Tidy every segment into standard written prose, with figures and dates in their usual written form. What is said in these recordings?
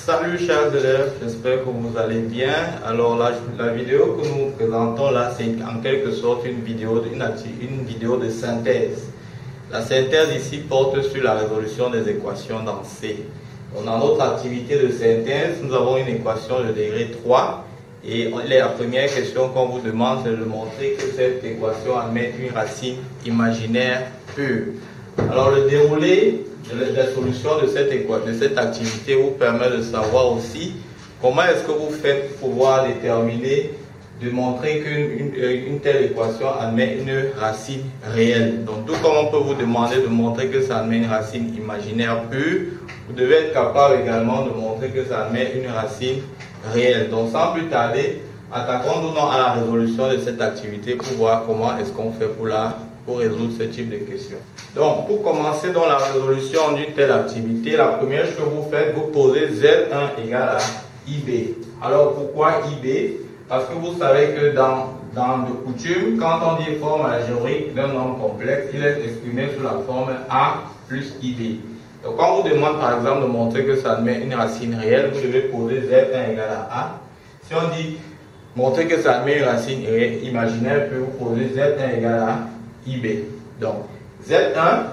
Salut chers élèves, j'espère que vous allez bien. Alors la vidéo que nous présentons là, c'est en quelque sorte une vidéo de synthèse. La synthèse ici porte sur la résolution des équations dans C. Donc, dans notre activité de synthèse, nous avons une équation de degré 3 et la première question qu'on vous demande, c'est de montrer que cette équation admet une racine imaginaire pure. Alors le déroulé de la solution de cette activité vous permet de savoir aussi comment est-ce que vous faites pour pouvoir déterminer, de montrer qu'une telle équation admet une racine réelle. Donc tout comme on peut vous demander de montrer que ça admet une racine imaginaire pure, vous devez être capable également de montrer que ça admet une racine réelle. Donc sans plus tarder, attaquons-nous à la résolution de cette activité pour voir comment est-ce qu'on fait pour résoudre ce type de questions. Donc, pour commencer dans la résolution d'une telle activité, la première chose que vous faites, vous posez Z1 égale à IB. Alors, pourquoi IB? Parce que vous savez que dans de coutume, quand on dit forme algébrique d'un nombre complexe, il est exprimé sous la forme A plus IB. Donc, quand on vous demande par exemple de montrer que ça admet une racine réelle, vous devez poser Z1 égale à A. Si on dit montrer que ça admet une racine imaginaire, puis vous posez Z1 égale à IB. Donc, Z1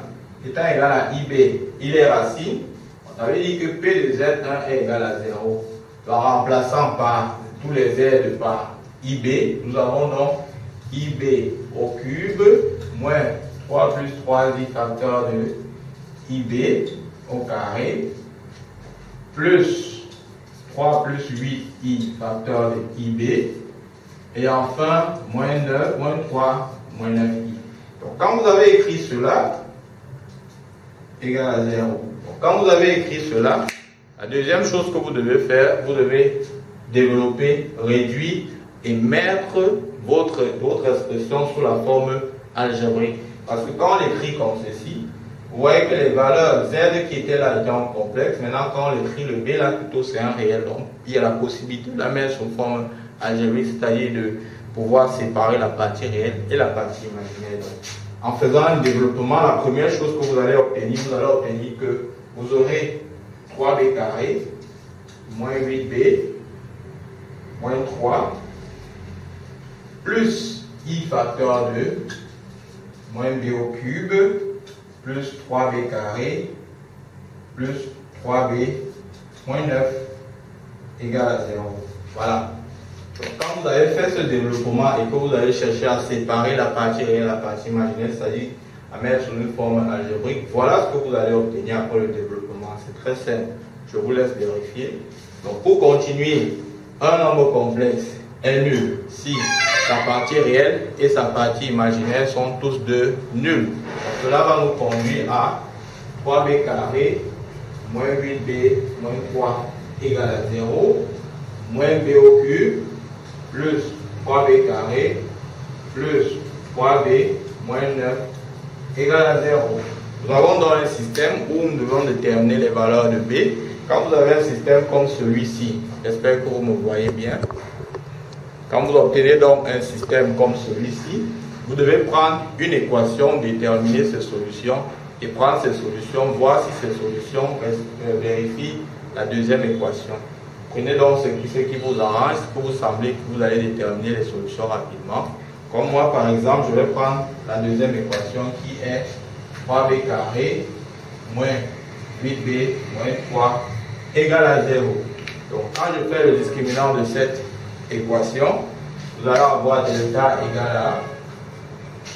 étant égal à IB, il est racine. On avait dit que P de Z1 est égal à 0. Donc, en remplaçant par tous les Z de par IB, nous avons donc IB au cube moins 3 plus 3i facteur de IB au carré plus 3 plus 8i facteur de IB et enfin moins 9, moins 3, moins 9i. Donc, quand vous avez écrit cela, égal à 0. Donc, quand vous avez écrit cela, la deuxième chose que vous devez faire, vous devez développer, réduire et mettre votre expression sous la forme algébrique. Parce que quand on l'écrit comme ceci, vous voyez que les valeurs Z qui étaient là étaient en complexe. Maintenant, quand on écrit le B là, plutôt c'est un réel. Donc, il y a la possibilité de la mettre sous forme algébrique, c'est-à-dire de pouvoir séparer la partie réelle et la partie imaginaire. Donc, en faisant un développement, la première chose que vous allez obtenir que vous aurez 3b carré moins 8b moins 3 plus i facteur 2 moins b au cube plus 3b carré plus 3b moins 9 égale à 0. Voilà. Donc, quand vous avez fait ce développement et que vous allez chercher à séparer la partie réelle et la partie imaginaire, c'est-à-dire à mettre sur une forme algébrique, voilà ce que vous allez obtenir après le développement. C'est très simple. Je vous laisse vérifier. Donc, pour continuer, un nombre complexe est nul si sa partie réelle et sa partie imaginaire sont tous deux nuls. Donc, cela va nous conduire à 3b carré moins 8b moins 3 égale à 0 moins b au cube plus 3b carré plus 3b moins 9 égale à 0. Nous avons dans un système où nous devons déterminer les valeurs de b. Quand vous avez un système comme celui-ci, j'espère que vous me voyez bien. Quand vous obtenez donc un système comme celui-ci, vous devez prendre une équation, déterminer ses solutions et prendre ces solutions, voir si ces solutions vérifient la deuxième équation. Prenez donc ce qui vous arrange, ce que vous semblez que vous allez déterminer les solutions rapidement. Comme moi, par exemple, je vais prendre la deuxième équation qui est 3b carré moins 8b moins 3 égale à 0. Donc, quand je fais le discriminant de cette équation, vous allez avoir delta égale à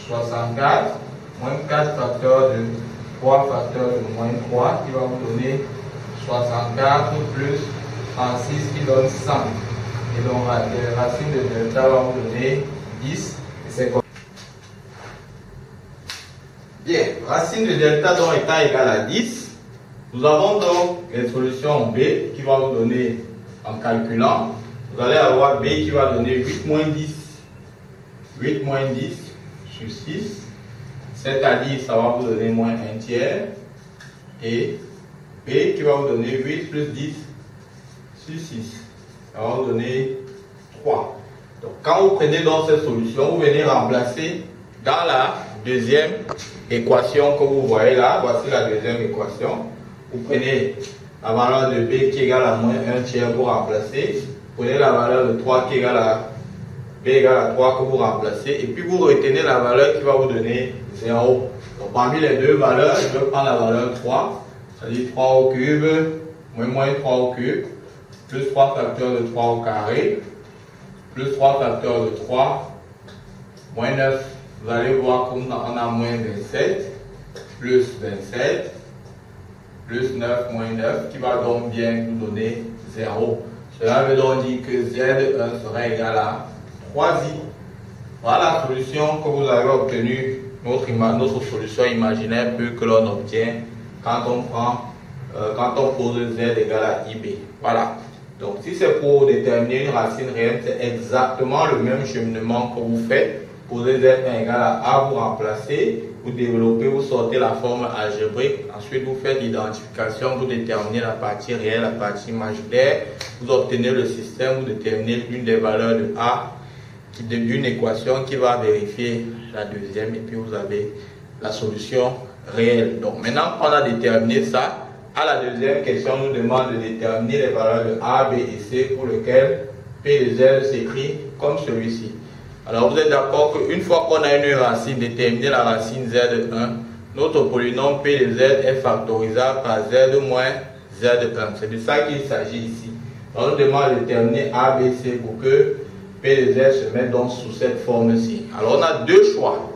64 moins 4 facteur de 3 facteur de moins 3 qui va vous donner 64 plus 36 qui donne 100. Et donc la racine de delta va vous donner 10. Et c'est comme... Bien, racine de delta donc étant égale à 10, nous avons donc les solutions B qui va vous donner, en calculant, vous allez avoir B qui va donner 8 moins 10. 8 moins 10 sur 6, c'est-à-dire ça va vous donner moins 1 tiers. Et B qui va vous donner 8 plus 10 sur 6, ça va vous donner 3. Donc quand vous prenez donc cette solution, vous venez remplacer dans la deuxième équation que vous voyez là. Voici la deuxième équation. Vous prenez la valeur de b qui est égale à moins 1 tiers, vous remplacez. Prenez la valeur de 3 qui est égale à b égale à 3 que vous remplacez. Et puis vous retenez la valeur qui va vous donner 0. Donc parmi les deux valeurs, je vais prendre la valeur 3, c'est-à-dire 3 au cube, moins 3 au cube, plus 3 facteurs de 3 au carré, plus 3 facteurs de 3, moins 9. Vous allez voir qu'on a moins 27, plus 27, plus 9, moins 9, qui va donc bien nous donner 0. Cela veut donc dire que Z1 serait égal à 3i. Voilà la solution que vous avez obtenue. Notre solution imaginaire peu que l'on obtient quand on pose Z égale à IB. Voilà. Donc si c'est pour déterminer une racine réelle, c'est exactement le même cheminement que vous faites. Posez Z1 égale à A, vous remplacez, vous développez, vous sortez la forme algébrique. Ensuite, vous faites l'identification, vous déterminez la partie réelle, la partie imaginaire. Vous obtenez le système, vous déterminez une des valeurs de A d'une équation qui va vérifier la deuxième et puis vous avez la solution réelle. Donc maintenant qu'on a déterminé ça, à la deuxième question, on nous demande de déterminer les valeurs de A, B et C pour lesquelles P de Z s'écrit comme celui-ci. Alors vous êtes d'accord qu'une fois qu'on a une racine, déterminer la racine Z1, notre polynôme P de Z est factorisable par Z moins Z1. C'est de ça qu'il s'agit ici. On nous demande de déterminer A, B, C pour que P de Z se mette donc sous cette forme-ci. Alors on a deux choix.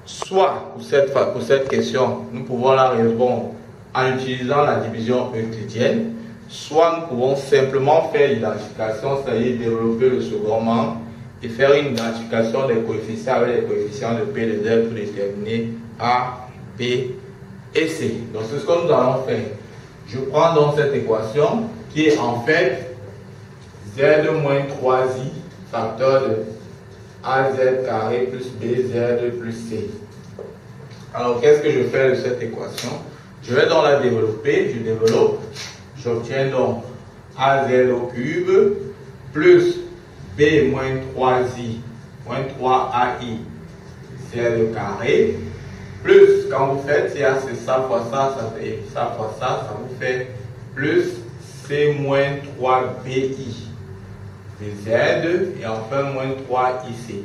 Soit pour cette question, nous pouvons la répondre en utilisant la division euclidienne, soit nous pouvons simplement faire l'identification, c'est-à-dire développer le second membre et faire une identification des coefficients avec les coefficients de P de Z pour déterminer A, B et C. Donc c'est ce que nous allons faire. Je prends donc cette équation qui est en fait Z moins 3i facteur de AZ carré plus BZ plus C. Alors qu'est-ce que je fais de cette équation? Je vais donc la développer, je développe, j'obtiens donc AZ au cube plus B moins 3i moins 3ai Z carré plus, quand vous faites c'est ça fois ça fait ça fois ça vous fait plus C moins 3bi Z et enfin moins 3ic.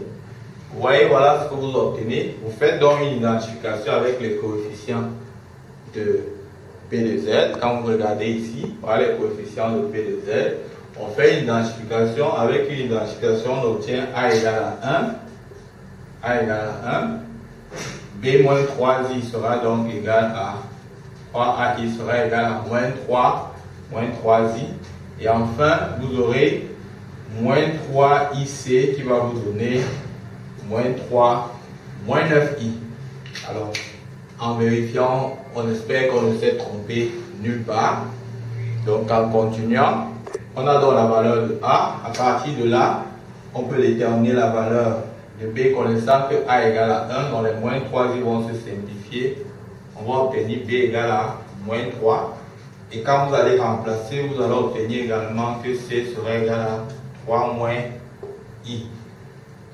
Vous voyez, voilà ce que vous obtenez. Vous faites donc une identification avec les coefficients de P de Z. Quand vous regardez ici, voilà les coefficients de P de Z. On fait une identification. Avec une identification, on obtient A égale à 1. A égale à 1. B moins 3i sera donc égal à 3ai sera égal à moins 3 moins 3i. Et enfin, vous aurez moins 3ic qui va vous donner moins 3 moins 9i. Alors, en vérifiant, on espère qu'on ne s'est trompé nulle part. Donc, en continuant, on a donc la valeur de A. À partir de là, on peut déterminer la valeur de B connaissant que A égale à 1. Donc, les moins 3 ils vont se simplifier. On va obtenir B égale à moins 3. Et quand vous allez remplacer, vous allez obtenir également que C serait égal à 3 moins I.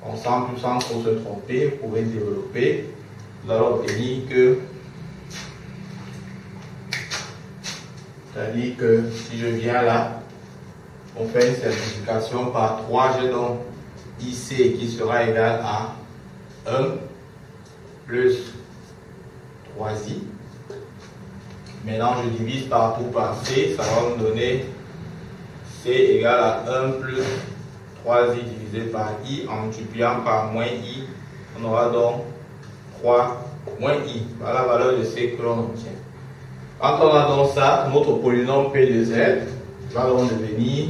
On sans trop se tromper, vous pouvez développer. Vous allez obtenir que, c'est-à-dire que si je viens là, on fait une simplification par 3, j'ai donc IC qui sera égal à 1 plus 3i. Maintenant, je divise partout par C, ça va me donner C égale à 1 plus 3i divisé par i, en multipliant par moins i, on aura donc 3 moins i. Voilà la valeur de C que l'on obtient. Quand on a donc ça, notre polynôme P de Z va donc devenir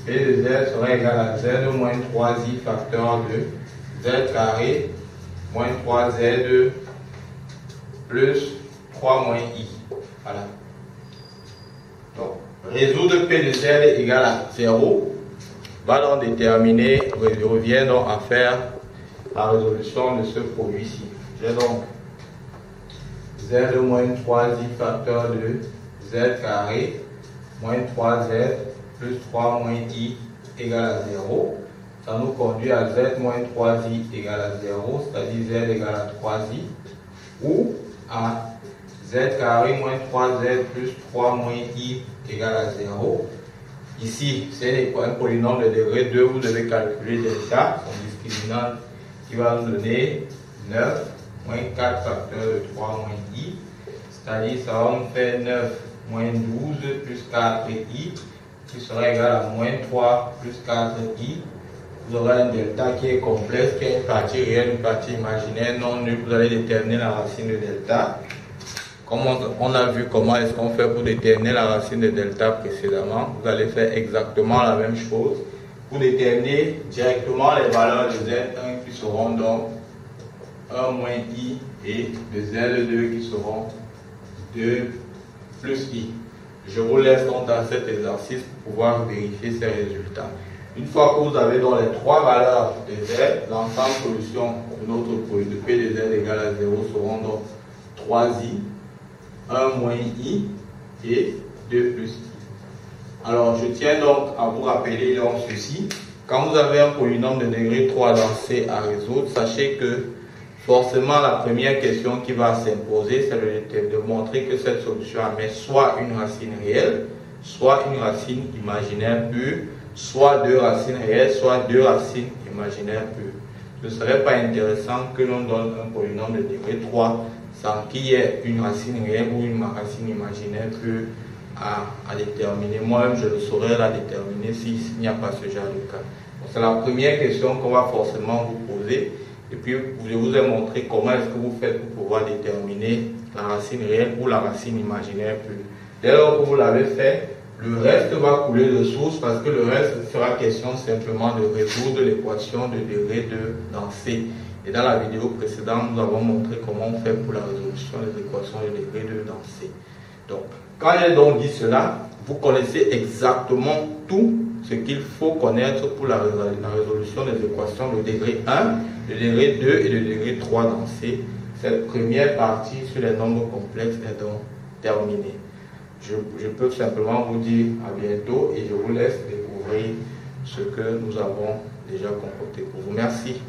P de Z sera égal à Z moins 3i facteur de Z carré moins 3Z plus 3 moins i. Voilà. Donc, résoudre P de Z égale à 0 va donc déterminer, revient donc à faire la résolution de ce produit-ci. J'ai donc Z moins 3i facteur de Z carré moins 3Z plus 3 moins i égale à 0. Ça nous conduit à Z moins 3i égale à 0, c'est-à-dire Z égale à 3i, ou à Z z carré moins 3z plus 3 moins i égale à 0. Ici, c'est un polynôme de degré 2, vous devez calculer delta, son discriminant qui va nous donner 9 moins 4 facteur de 3 moins i, c'est-à-dire ça va nous faire 9 moins 12 plus 4i, qui sera égal à moins 3 plus 4i. Vous aurez un delta qui est complexe, qui a une partie réelle, une partie imaginaire non nulle. Vous allez déterminer la racine de delta. Comme on a vu comment est-ce qu'on fait pour déterminer la racine de delta précédemment, vous allez faire exactement la même chose pour déterminer directement les valeurs de Z1 qui seront donc 1 moins i et de Z2 qui seront 2 plus i. Je vous laisse donc dans cet exercice pour pouvoir vérifier ces résultats. Une fois que vous avez donc les trois valeurs de Z, l'ensemble solution de notre produit de P de Z égale à 0 seront donc 3i, 1 moins i et 2 plus i. Alors je tiens donc à vous rappeler donc ceci. Quand vous avez un polynôme de degré 3 dans C à résoudre, sachez que forcément la première question qui va s'imposer, c'est de montrer que cette solution admet soit une racine réelle, soit une racine imaginaire pure, soit deux racines réelles, soit deux racines imaginaires pures. Ce ne serait pas intéressant que l'on donne un polynôme de degré 3 sans qu'il y ait une racine réelle ou une racine imaginaire pure à déterminer. Moi-même, je ne saurais la déterminer s'il n'y a pas ce genre de cas. C'est la première question qu'on va forcément vous poser. Et puis, je vous ai montré comment est-ce que vous faites pour pouvoir déterminer la racine réelle ou la racine imaginaire pure. Dès lors que vous l'avez fait, le reste va couler de source parce que le reste sera question simplement de résoudre l'équation de degré 2 dans C. Et dans la vidéo précédente, nous avons montré comment on fait pour la résolution des équations de degré 2 dans C. Donc, quand j'ai donc dit cela, vous connaissez exactement tout ce qu'il faut connaître pour la résolution des équations de degré 1, de degré 2 et de degré 3 dans C. Cette première partie sur les nombres complexes est donc terminée. Je peux simplement vous dire à bientôt et je vous laisse découvrir ce que nous avons déjà concocté pour vous. Merci.